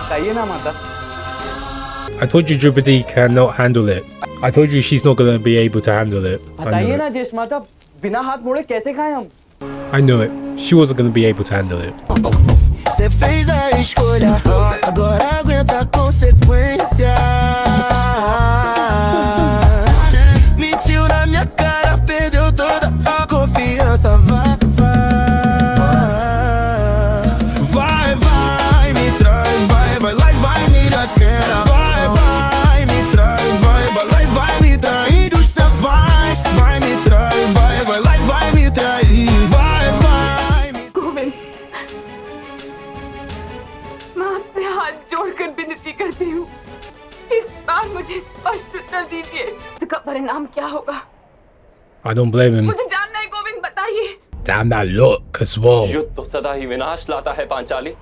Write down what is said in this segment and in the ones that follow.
बताइए ना माता। I told you Drupadi cannot handle it. I told you she's not gonna be able to handle it. बताइए ना जेश माता, बिना हाथ मोड़े कैसे खाएं हम? I knew it. She wasn't gonna be able to handle it. Você fez a escolha, agora aguenta a consequência. Mentiu na minha cara, perdeu toda a confiança. Vai, me trai, vai lá e vai me dar queda. Vai, me trai, vai lá e vai me traindo. Cê vai me trai, vai lá e vai me trair. Vai me... Govind, मैं आपसे हाथ जोड़कर विनती करती हूँ, इस बार मुझे स्पष्ट उत्तर दीजिए, इसका परिणाम क्या होगा? I don't blame him. मुझे जानना है गोविंद, बताइए। Damn that look as well. युद्ध तो सदा ही विनाश लाता है पांचाली।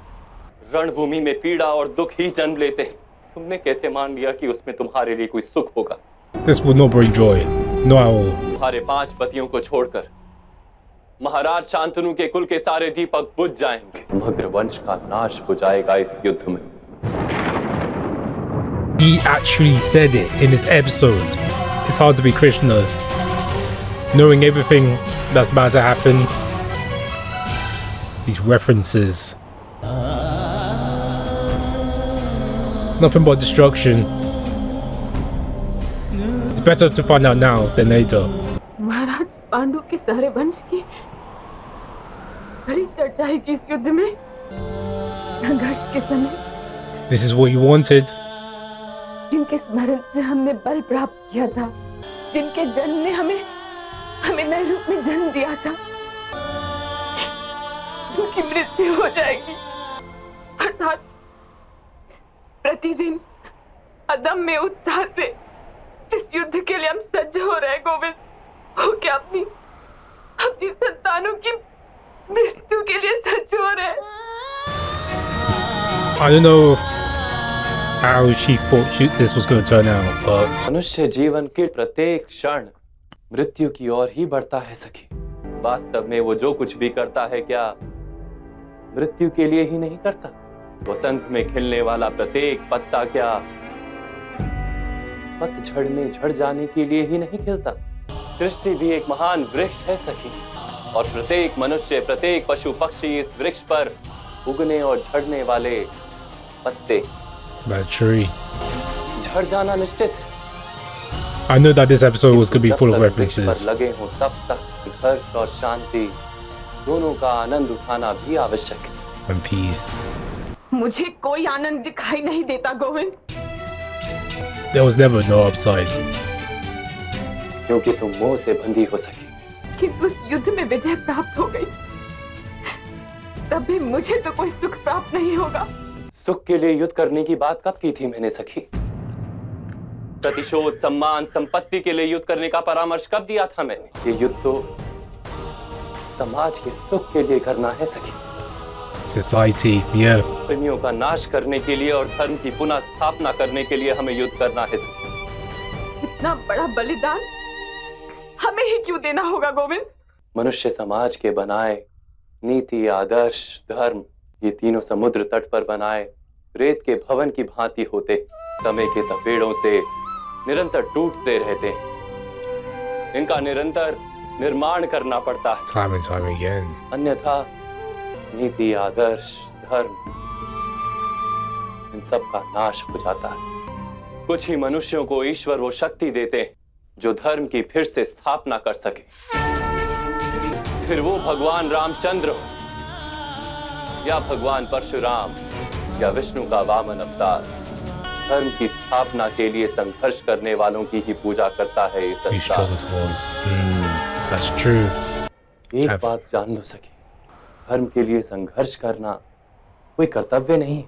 रणभूमि में पीड़ा और दुख ही जन्म लेते हैं। तुमने कैसे मान लिया कि उसमें तुम्हारे लिए कोई सुख होगा? This will not bring joy. No at all. तुम्हारे 5 पतियों को छोड़कर महाराज शांतनु के कुल के सारे दीपक बुझ जाएंगे। समग्र वंश का नाश हो जाएगा इस युद्ध में। He actually said it in this episode. It's hard to be Krishna, knowing everything that's about to happen. These references. Nothing but destruction. It's better to find out now than later. महाराज पांडु के सारे वंश की बड़ी चर्चा है कि इस युद्ध में संघर्ष के समय This is what you wanted. जिनके स्मरण से हमने बल प्राप्त किया था, जिनके जन्म ने हमें नए रूप में जन्म दिया था, उनकी मृत्यु हो जाएगी। अर्थात प्रतिदिन अदम्य उत्साह से इस युद्ध के लिए हम सज्ज हो रहे हैं गोविंद। हो क्या अपनी संतानों की मृत्यु के लिए सज्ज हो रहे हैं? I don't know how she thought this was going to turn out, but मनुष्य जीवन के प्रत्येक क्षण मृत्यु की ओर ही बढ़ता है सखी। वास्तव में वो जो कुछ भी करता है क्या मृत्यु के लिए ही नहीं करता? वसंत में खिलने वाला प्रत्येक पत्ता क्या पतझड़ में झड़ जाने के लिए ही नहीं खिलता? सृष्टि भी एक महान वृक्ष है सखी, और प्रत्येक मनुष्य, प्रत्येक पशु पक्षी इस वृक्ष पर उगने और झड़ने वाले पत्ते, that tree. झड़ जाना निश्चित है। I knew that this episode was going to be full of जब तक वृक्ष पर references. लगे हो तब तक हर्ष और शांति दोनों का आनंद उठाना भी आवश्यक है। And peace. मुझे कोई आनंद दिखाई नहीं देता Govind, There was never no upside. क्योंकि तुम मोह से बंधी हो सकी। किंतु उस युद्ध में विजय प्राप्त हो गई, तब भी मुझे तो कोई सुख प्राप्त नहीं होगा। सुख के लिए युद्ध करने की बात कब की थी मैंने सखी? प्रतिशोध, सम्मान, संपत्ति के लिए युद्ध करने का परामर्श कब दिया था मैंने? ये युद्ध तो समाज के सुख के लिए करना है सखी। Society, yeah. प्रेमियों का नाश करने के लिए और धर्म की पुनः स्थापना करने के लिए हमें युद्ध करना है सखी। इतना बड़ा बलिदान हमें ही क्यों देना होगा गोविंद? मनुष्य समाज के बनाए नीति, आदर्श, धर्म, ये तीनों समुद्र तट पर बनाए रेत के भवन की भांति होते समय के तपेड़ों से निरंतर टूटते रहते हैं। इनका निरंतर निर्माण करना पड़ता है, Time and time again. अन्यथा नीति, आदर्श, धर्म इन सब का नाश हो जाता है। कुछ ही मनुष्यों को ईश्वर वो शक्ति देते हैं जो धर्म की फिर से स्थापना कर सके। फिर वो भगवान रामचंद्र हो या भगवान परशुराम या विष्णु का वामन अवतार, धर्म की स्थापना के लिए संघर्ष करने वालों की ही पूजा करता है ये He संसार। struggled was. That's true. एक Have- बात जान लो सके, धर्म के लिए संघर्ष करना कोई कर्तव्य नहीं है,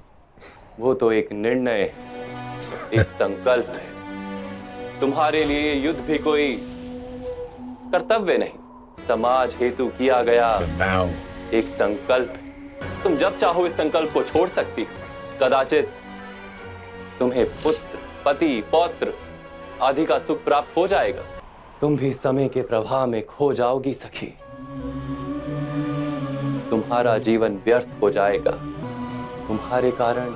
वो तो एक निर्णय है, एक संकल्प है। तुम्हारे लिए युद्ध भी कोई कर्तव्य नहीं, समाज हेतु किया गया The vow. एक संकल्प है। तुम जब चाहो इस संकल्प को छोड़ सकती हो। कदाचित तुम्हें पुत्र, पति, पौत्र आदि का सुख प्राप्त हो जाएगा। तुम भी समय के प्रवाह में खो जाओगी सखी। तुम्हारा जीवन व्यर्थ हो जाएगा। तुम्हारे कारण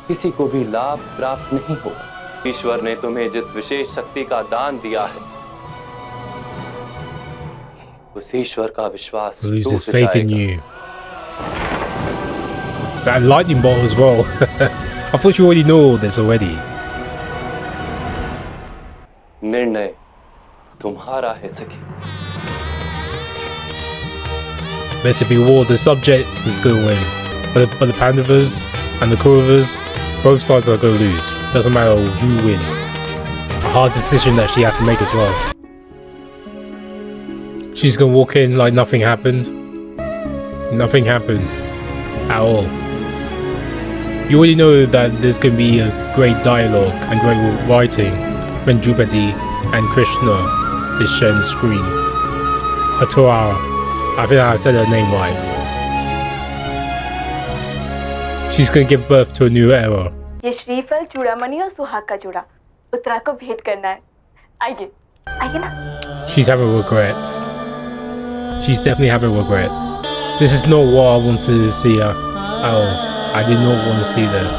किसी को भी लाभ प्राप्त नहीं होगा। ईश्वर ने तुम्हें जिस विशेष शक्ति का दान दिया है, उस ईश्वर का विश्वास Loses टूट faith in जाएगा। you. That lightning bolt as well. I thought you already know all this already. निर्णय तुम्हारा है सखी। Let it be war. The subject is going to win. But the Pandavas and the Kauravas, both sides are going to lose. Doesn't matter who wins. A hard decision that she has to make as well. She's going to walk in like nothing happened. Nothing happened at all. You already know that there's going to be a great dialogue and great writing when Drupadi and Krishna is sharing the screen. Hatora. I think I said her name right. She's going to give birth to a new era. ये श्रीफल चूड़ामणि और सुहाग का जोड़ा उत्तरा को भेंट करना है। आइए आइए ना। She's having regrets. She's definitely having regrets. This is not what I wanted to see her. Oh, I did not want to see this.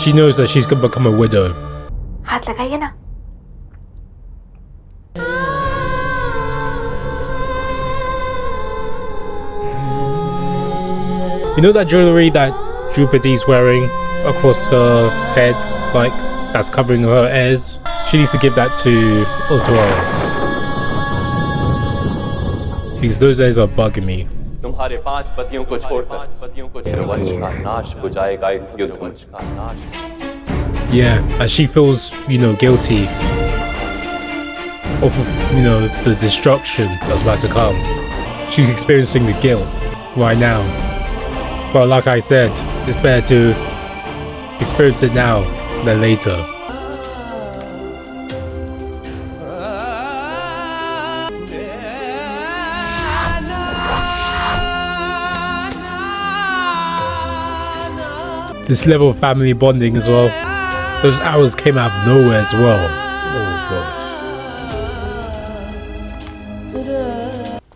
She knows that she's going to become a widow. हाथ लगाइए ना। You know that jewelry that Drupadi's wearing across her head, like that's covering her ears? She needs to give that to Uttara. Because those ears are bugging me. तुम्हारे 5 पतियों को छोड़कर वंश का नाश हो जाएगा इस युद्ध में। Yeah, and she feels, guilty of, the destruction that's about to come. She's experiencing the guilt right now. But like I said, it's better to experience it now than later. This level of family bonding as well. Those hours came out of nowhere as well. Oh gosh.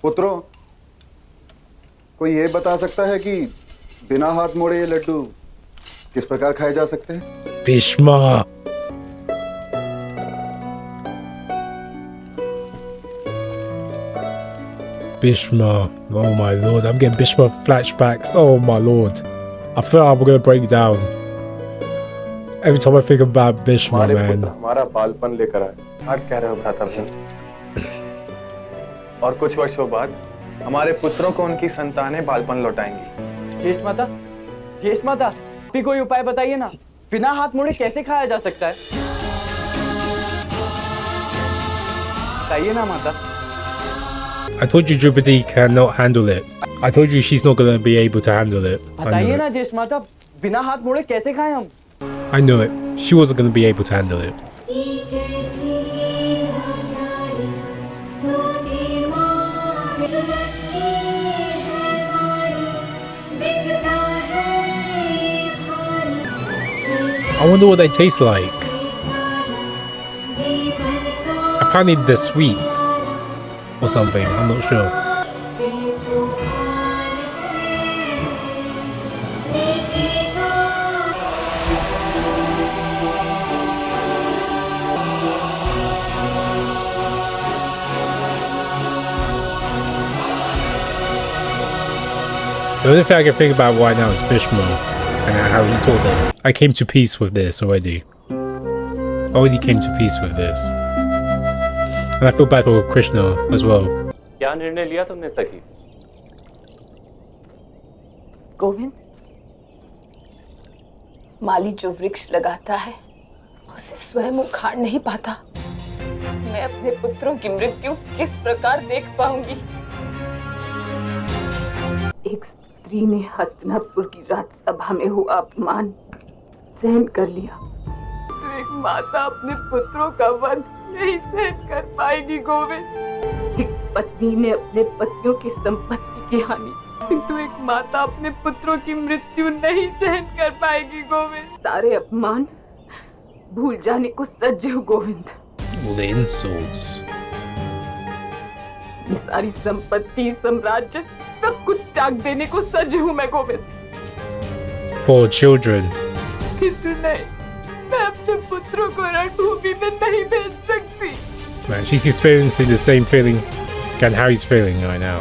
पुत्रों, कोई ये बता सकता है कि बिना हाथ मोड़े ये लड्डू किस प्रकार खाए जा सकते हैं? Bhishma. Bhishma. Oh my lord. I'm getting Bhishma flashbacks. Oh my lord. I feel like I'm gonna break down. Every time I think about Bhishma, man. हमारा बालपन लेकर आए। आप कह रहे हो भ्राता? और कुछ वर्षों बाद हमारे पुत्रों को उनकी संतानें बालपन लौटाएंगी। ज्येष्ठ माता, भी कोई उपाय बताइए ना। बिना हाथ मोड़े कैसे खाया जा सकता है? बताइए ना माता। I told you Drupadi cannot handle it. I told you she's not gonna be able to handle it. बताइए ना ज्येष्ठ माता, बिना हाथ मोड़े कैसे खाएं हम? I know it. She wasn't gonna be able to handle it. I wonder what they taste like. Apparently they're sweets or something. I'm not sure. The only thing I can think about right now is Bhishma and how he told them. I came to peace with this already. Already came to peace with this. And I feel bad for Krishna as well. क्या निर्णय लिया तुमने सखी? गोविंद, माली जो वृक्ष लगाता है उसे स्वयं उखाड़ नहीं पाता। मैं अपने पुत्रों की मृत्यु किस प्रकार देख पाऊंगी? एक स्त्री ने हस्तिनापुर की राजसभा में हुआ अपमान सहन कर लिया, तो एक माता अपने पुत्रों का वध नहीं सहन कर पाएगी गोविंद। एक पत्नी ने अपने पतियों की संपत्ति की हानि, किंतु एक माता अपने पुत्रों की मृत्यु नहीं सहन कर पाएगी गोविंद। सारे अपमान भूल जाने को सज्ज हो गोविंद। All the insults. ये सारी संपत्ति, साम्राज्य, सब कुछ त्याग देने को सज्ज हूँ मैं गोविंद। For children, किसी नहीं, मैं अपने पुत्रों को रणभूमि में नहीं भेज सकती। Man, she's experiencing the same feeling Can Harry's feeling right now.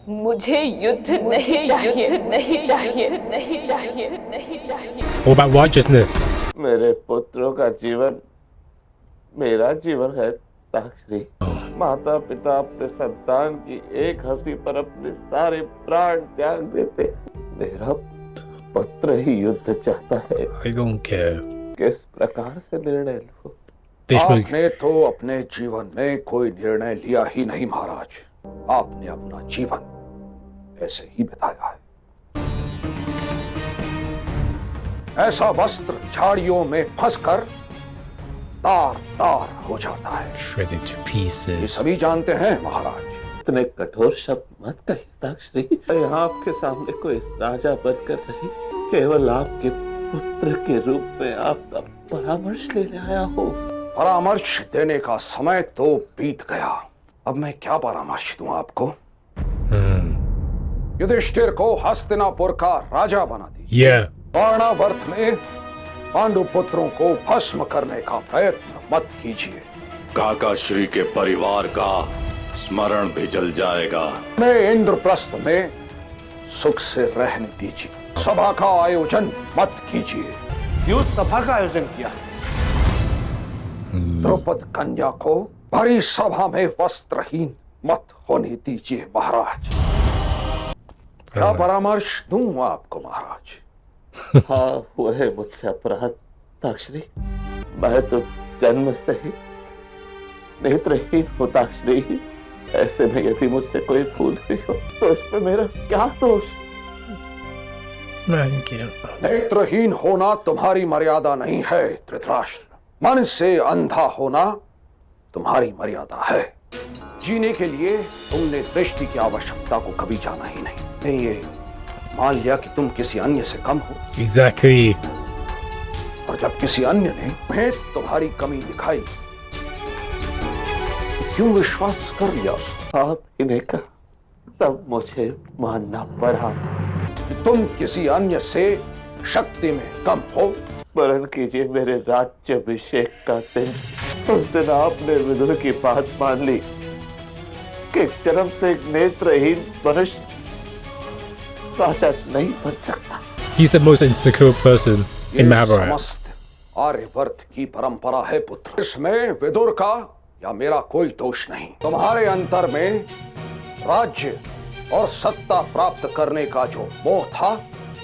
मुझे युद्ध नहीं चाहिए, नहीं चाहिए, नहीं चाहिए, नहीं चाहिए। What about righteousness? मेरे पुत्रों का जीवन मेरा जीवन है ताक्षरी। माता पिता अपने संतान की एक हंसी पर अपने सारे प्राण त्याग देते। मेरा पुत्र ही युद्ध चाहता है। I don't care. किस प्रकार से निर्णय लूं? आपने तो अपने जीवन में कोई निर्णय लिया ही नहीं महाराज। आपने अपना जीवन ऐसे ही बिताया है। ऐसा वस्त्र झाड़ियों में फंसकर तार तार हो जाता है। Shredded to ये pieces. सभी जानते हैं महाराज। इतने कठोर शब्द मत कहिए ताक्षरी। मैं आपके सामने कोई राजा बनकर नहीं, केवल आपके पुत्र के रूप में आपका परामर्श लेने आया हूँ। परामर्श देने का समय तो बीत गया। अब मैं क्या परामर्श दूं आपको? युधिष्ठिर को हस्तिनापुर का राजा बना दी। Yeah. बाणावर्त में पांडु पुत्रों को भस्म करने का प्रयत्न मत कीजिए। काका श्री के परिवार का स्मरण भी जल जाएगा। मैं इंद्रप्रस्थ में सुख से रहने दीजिए। सभा का आयोजन मत कीजिए। क्यों सभा का आयोजन किया? द्रौपद कन्या को भरी सभा में वस्त्रहीन मत होने दीजिए महाराज। क्या परामर्श दूं आपको महाराज? हाँ, वो है मुझसे अपराध ताक्षरी। मैं तो जन्म से ही नेत्रहीन हूँ ताक्षरी। ऐसे में यदि मुझसे कोई भूल हुई हो तो इसमें मेरा क्या दोष? नेत्रहीन होना तुम्हारी मर्यादा नहीं है धृतराष्ट्र। मन से अंधा होना तुम्हारी मर्यादा है। जीने के लिए तुमने दृष्टि की आवश्यकता को कभी जाना ही नहीं। ये मान लिया कि तुम किसी अन्य से कम हो। Exactly. और जब किसी अन्य ने तुम्हें तुम्हारी कमी दिखाई, क्यों विश्वास कर लिया उसको? आपने कहा तब मुझे मानना पड़ा कि तुम किसी अन्य से शक्ति में कम हो। स्मरण कीजिए मेरे राज्याभिषेक का दिन। उस दिन आपने विदुर की बात मान ली कि जन्म से एक नेत्रहीन मनुष्य राजा नहीं बन सकता। He's the most insecure person in ये Mahabharata. समस्त आर्यवर्त की परंपरा है पुत्र। इसमें विदुर का या मेरा कोई दोष नहीं। तुम्हारे अंतर में राज्य और सत्ता प्राप्त करने का जो मोह था,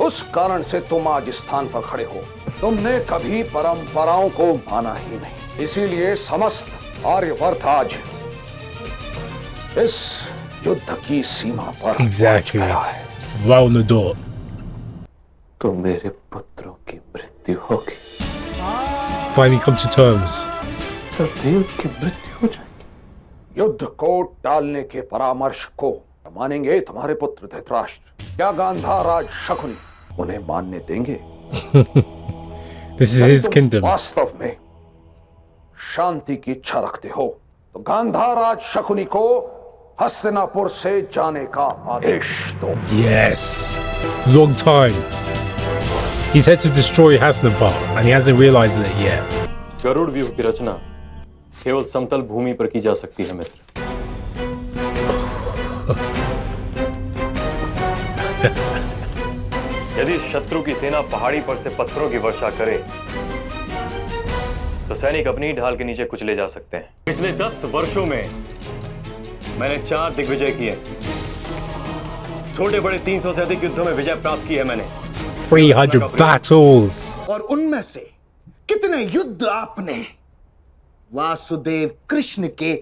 उस कारण से तुम आज स्थान पर खड़े हो। तुमने कभी परंपराओं को माना ही नहीं। इसीलिए समस्त आर्यवर्त आज इस युद्ध की सीमा पर Exactly. पहुंच गया है। Right on the door. तो मेरे पुत्रों की मृत्यु होगी। Finally come to terms. तो देव की मृत्यु हो जाएगी। युद्ध को टालने के परामर्श को मानेंगे तुम्हारे पुत्र धृतराष्ट्र? क्या गांधाराज शकुनी उन्हें मानने देंगे? This is यदि his तुम kingdom. वास्तव में शांति की इच्छा रखते हो तो गांधाराज शकुनी को हस्तिनापुर से जाने का आदेश दो। Yes. Long time. He's had to destroy Hastinapur and he hasn't realized it yet. Garuda व्यूह की रचना केवल समतल भूमि पर की जा सकती है मित्र। यदि शत्रु की सेना पहाड़ी पर से पत्थरों की वर्षा करे तो सैनिक अपनी ढाल के नीचे कुचले जा सकते हैं। पिछले 10 वर्षों में मैंने 4 दिग्विजय किए। छोटे बड़े 300 से अधिक युद्धों में विजय प्राप्त की है मैंने। 300 battles. और उनमें से कितने युद्ध आपने वासुदेव कृष्ण के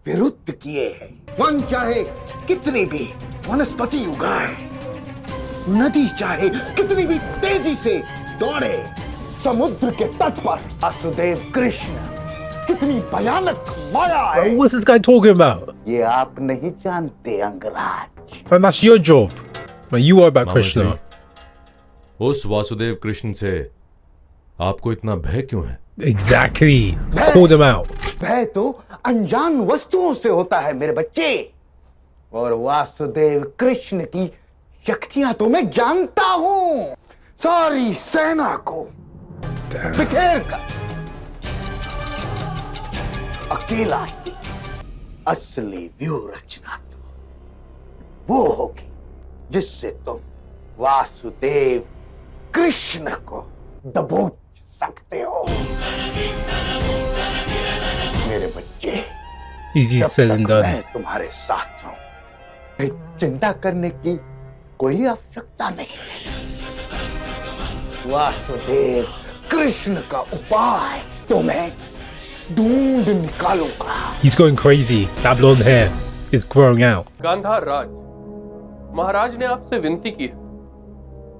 विरुद्ध किए हैं? वन चाहे कितनी भी वनस्पति उगाए, नदी चाहे कितनी भी तेजी से दौड़े, समुद्र के तट पर वासुदेव कृष्ण कितनी भयानक माया है, What's this guy talking about? ये आप नहीं जानते Angraj. And that's your job. Man, you are about Krishna. उस वासुदेव कृष्ण से आपको इतना भय क्यों है? Exactly. Called him out. भय तो अनजान वस्तुओं से होता है मेरे बच्चे, और वासुदेव कृष्ण की शक्तियां तो मैं जानता हूं। सारी सेना को बिखेर कर अकेला ही असली व्यूह रचना तो वो होगी जिससे तुम वासुदेव कृष्ण को दबोच सकते हो। मेरे बच्चे, Easy said and done. मैं तुम्हारे साथ हूं, चिंता करने की कोई आवश्यकता नहीं है। वासुदेव कृष्ण का उपाय तो मैं ढूंढ निकालूंगा। He's going crazy. That blonde hair is growing out. Gandhara राज, महाराज ने आपसे विनती की है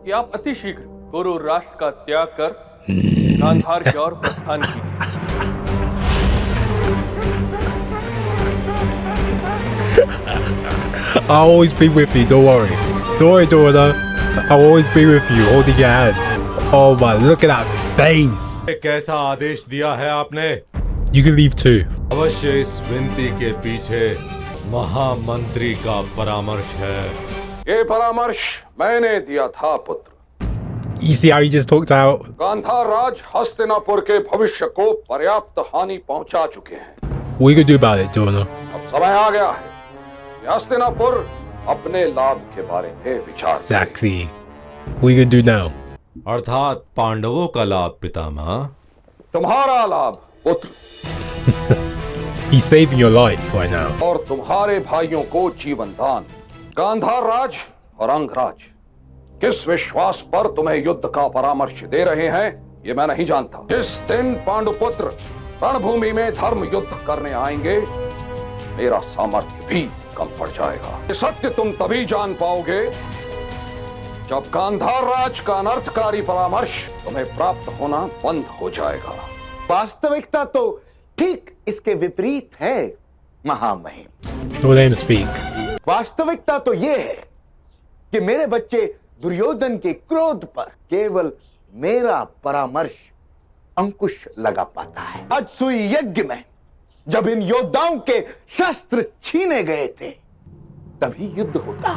कि आप अति शीघ्र गुरु राष्ट्र का त्याग कर गांधार की ओर प्रस्थान कीजिए। I'll always be with you, don't worry. Don't worry, daughter. I'll always be with you, holding your hand. Oh my, look at that face. कैसा आदेश दिया है आपने? You can leave too. अवश्य इस विनती के पीछे महामंत्री का परामर्श है। ये परामर्श मैंने दिया था पुत्र। You see how he just talked out? Gandhara राज हस्तिनापुर के भविष्य को पर्याप्त हानि पहुंचा चुके हैं। What are you gonna do about it, daughter? अब समय आ गया है कि हस्तिनापुर अपने लाभ के बारे में विचार करे। Exactly. What are you gonna do now? अर्थात पांडवों का लाभ पितामह। तुम्हारा लाभ पुत्र। He's saving your life right now. और तुम्हारे भाइयों को जीवन दान। गांधार राज और अंगराज किस विश्वास पर तुम्हें युद्ध का परामर्श दे रहे हैं ये मैं नहीं जानता। जिस दिन पांडुपुत्र रणभूमि में धर्म युद्ध करने आएंगे मेरा सामर्थ्य भी कम पड़ जाएगा। ये सत्य तुम तभी जान पाओगे जब गांधार राज का अनर्थकारी परामर्श तुम्हें प्राप्त होना बंद हो जाएगा। वास्तविकता तो ठीक इसके विपरीत है महामहिम। Don't let him speak. वास्तविकता तो यह है कि मेरे बच्चे दुर्योधन के क्रोध पर केवल मेरा परामर्श अंकुश लगा पाता है। अजसूई यज्ञ में जब इन योद्धाओं के शस्त्र छीने गए थे तभी युद्ध होता।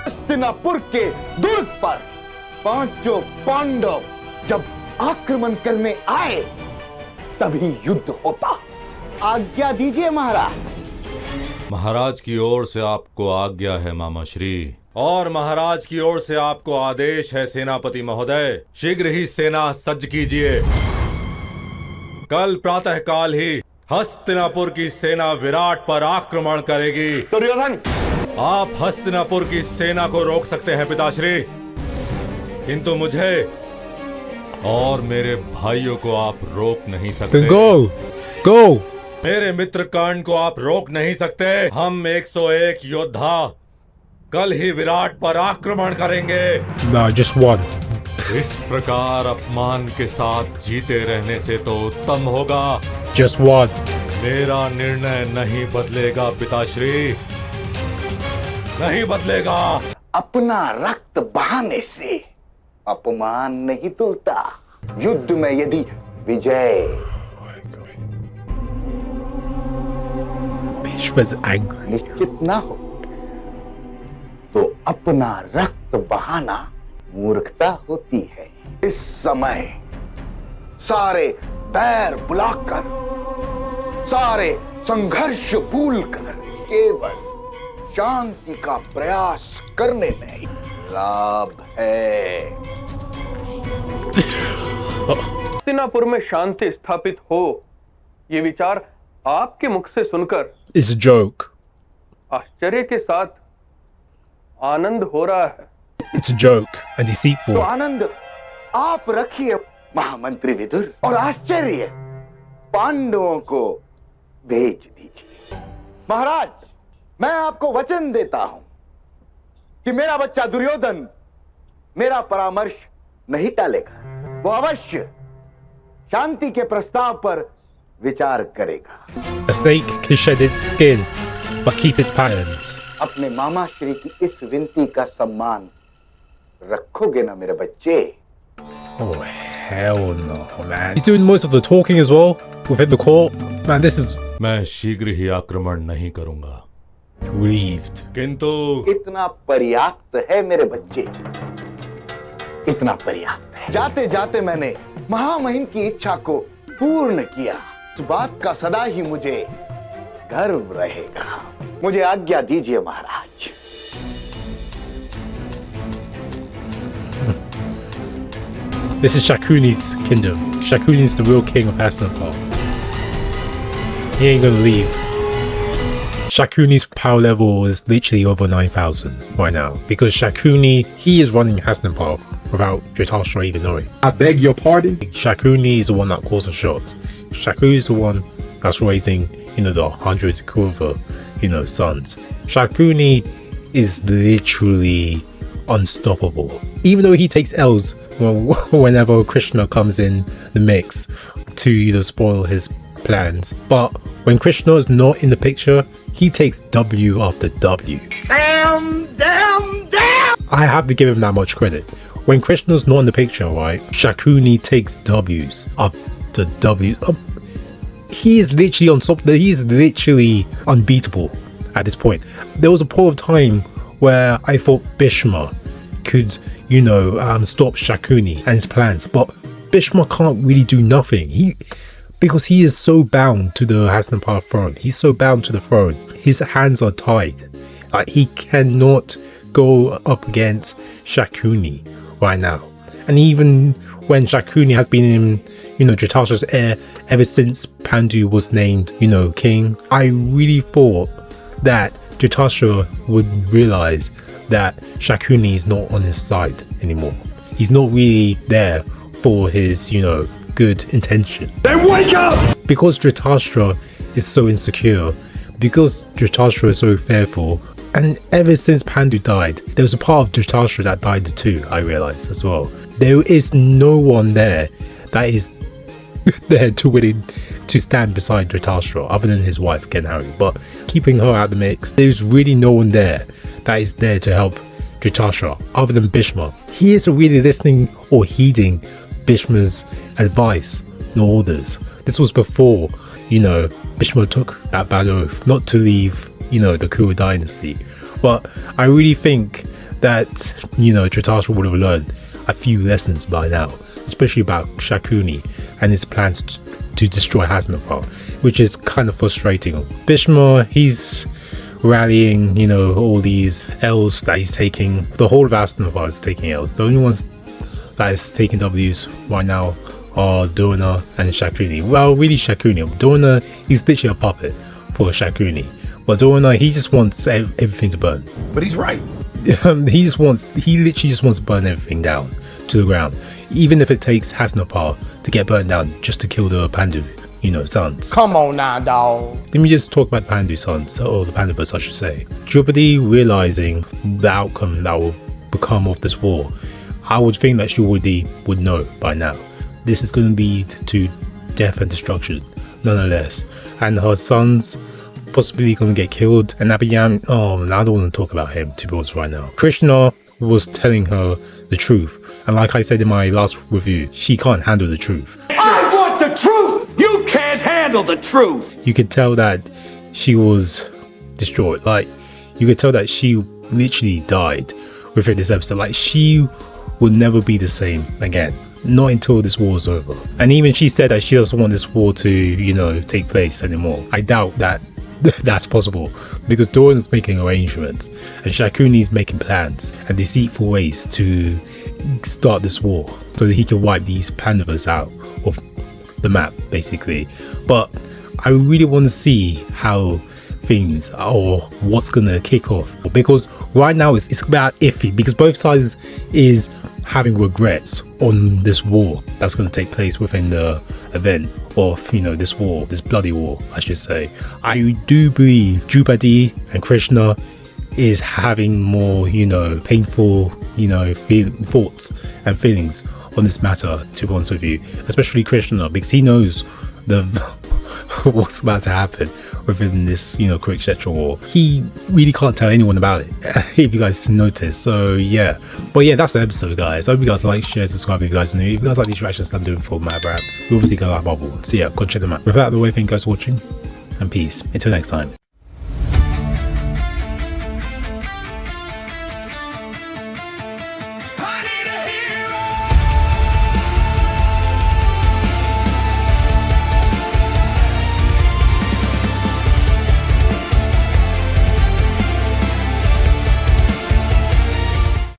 हस्तिनापुर के दुर्ग पर पांचों पांडव जब आक्रमण करने आए तभी युद्ध होता। आज्ञा दीजिए महाराज। महाराज की ओर से आपको आज्ञा है मामा श्री। और महाराज की ओर से आपको आदेश है सेनापति महोदय, शीघ्र ही सेना सज्ज कीजिए। कल प्रातः काल ही हस्तिनापुर की सेना विराट पर आक्रमण करेगी। दुर्योधन, आप हस्तिनापुर की सेना को रोक सकते हैं पिताश्री, किंतु मुझे और मेरे भाइयों को आप रोक नहीं सकते। Then go. मेरे मित्र कर्ण को आप रोक नहीं सकते। हम 101 योद्धा कल ही विराट पर आक्रमण करेंगे। No, just one. इस प्रकार अपमान के साथ जीते रहने से तो उत्तम होगा। Just one. मेरा निर्णय नहीं बदलेगा पिताश्री, नहीं बदलेगा। अपना रक्त बहाने से अपमान नहीं धुलता। युद्ध में यदि विजय Bhishma's angry. निश्चित ना हो तो अपना रक्त बहाना मूर्खता होती है। इस समय सारे पैर बुलाकर, सारे संघर्ष भूलकर केवल शांति का प्रयास करने में लाभ है। हस्तिनापुर में शांति स्थापित हो ये विचार आपके मुख से सुनकर It's a joke. आश्चर्य के साथ आनंद हो रहा है। It's a joke and deceitful. तो आनंद आप रखिए महामंत्री विदुर, और आश्चर्य पांडवों को भेज दीजिए। महाराज, मैं आपको वचन देता हूं कि मेरा बच्चा दुर्योधन मेरा परामर्श नहीं टालेगा। वो अवश्य शांति के प्रस्ताव पर विचार करेगा। A snake can shed its skin, but keep its patterns. अपने मामा श्री की इस विनती का सम्मान रखोगे ना मेरे बच्चे? Oh hell no, man. He's doing most of the talking as well within the court. Man, this is मैं शीघ्र ही आक्रमण नहीं करूंगा। relieved. किंतु इतना पर्याप्त है मेरे बच्चे। इतना पर्याप्त है। जाते जाते मैंने महामहिम की इच्छा को पूर्ण किया। इस बात का सदा ही मुझे गर्व रहेगा। मुझे आज्ञा दीजिए महाराज। This is Shakuni's kingdom. Shakuni's the real king of Hasnapal. He ain't gonna leave. Shakuni's power level is literally over 9,000 right now because Shakuni, he is running Hasnapal without Dhritarashtra even knowing. I beg your pardon? Shakuni is the one that calls the shots. Shakuni is the one that's raising, the 100 Kauva, sons. Shakuni is literally unstoppable. Even though he takes L's whenever Krishna comes in the mix to spoil his plans, but when Krishna is not in the picture, he takes W after W. Damn! I have to give him that much credit. When Krishna's not in the picture, right, Shakuni takes W's after W's. He is literally unstoppable. He is literally unbeatable at this point. There was a point of time where I thought Bhishma could, stop Shakuni and his plans, but Bhishma can't really do nothing. Because he is so bound to the Hasnapal throne. He's so bound to the throne. His hands are tied. Like, he cannot go up against Shakuni right now. And even when Shakuni has been in, Dhritarashtra's heir ever since Pandu was named, king, I really thought that Dhritarashtra would realize that Shakuni is not on his side anymore. He's not really there for his, good intention. Then wake up! Because Dhritarashtra is so insecure, because Dhritarashtra is so fearful, and ever since Pandu died, there was a part of Dhritarashtra that died too, I realized as well. There is no one there that is there to willing to stand beside Dhritarashtra other than his wife Ganhari, but keeping her out of the mix, there's really no one there that is there to help Dhritarashtra other than Bhishma. He isn't really listening or heeding Bhishma's advice nor orders. This was before, Bhishma took that bad oath not to leave, the Kuru dynasty. But I really think that, Dhritarashtra would have learned a few lessons by now, especially about Shakuni and his plans to destroy Hasnapal, which is kind of frustrating. Bhishma, he's rallying, all these L's that he's taking. The whole of Hasnapal is taking L's. The only ones that is taking W's right now are Drona and Shakuni. Well, really Shakuni. Drona, he's literally a puppet for Shakuni. But Drona, he just wants everything to burn. But he's right. He literally just wants to burn everything down to the ground. Even if it takes Hasnapal to get burned down just to kill the Pandu, sons. Come on now, dog. Let me just talk about the Pandu sons, or the Pandavas I should say. Draupadi realizing the outcome that will become of this war, I would think that she already would know by now. This is going to lead to death and destruction, nonetheless. And her sons possibly going to get killed. And Abhiyam, I don't want to talk about him, to be honest, right now. Krishna was telling her the truth. And like I said in my last review, she can't handle the truth. I want the truth! You can't handle the truth! You could tell that she was destroyed. Like, you could tell that she literally died within this episode. Like, she will never be the same again. Not until this war is over. And even she said that she doesn't want this war to, take place anymore. I doubt that that's possible, because Doran is making arrangements and Shakuni is making plans and deceitful ways to start this war so that he can wipe these Pandavas out of the map, basically. But I really want to see how things or what's gonna kick off, because right now it's about iffy, because both sides is having regrets on this war that's going to take place within the event of this war, this bloody war I should say. I do believe Draupadi and Krishna is having more painful thoughts and feelings on this matter, to be honest with you, especially Krishna, because he knows the what's about to happen within this Kurukshetra war. He really can't tell anyone about it, if you guys notice. So yeah, but yeah, that's the episode, guys. I hope you guys like, share, subscribe if you guys are new. If you guys like these reactions I'm doing for Mahabharat, we obviously go like Marvel, so yeah, go check them out. Without the way, thank you guys for watching, and peace until next time.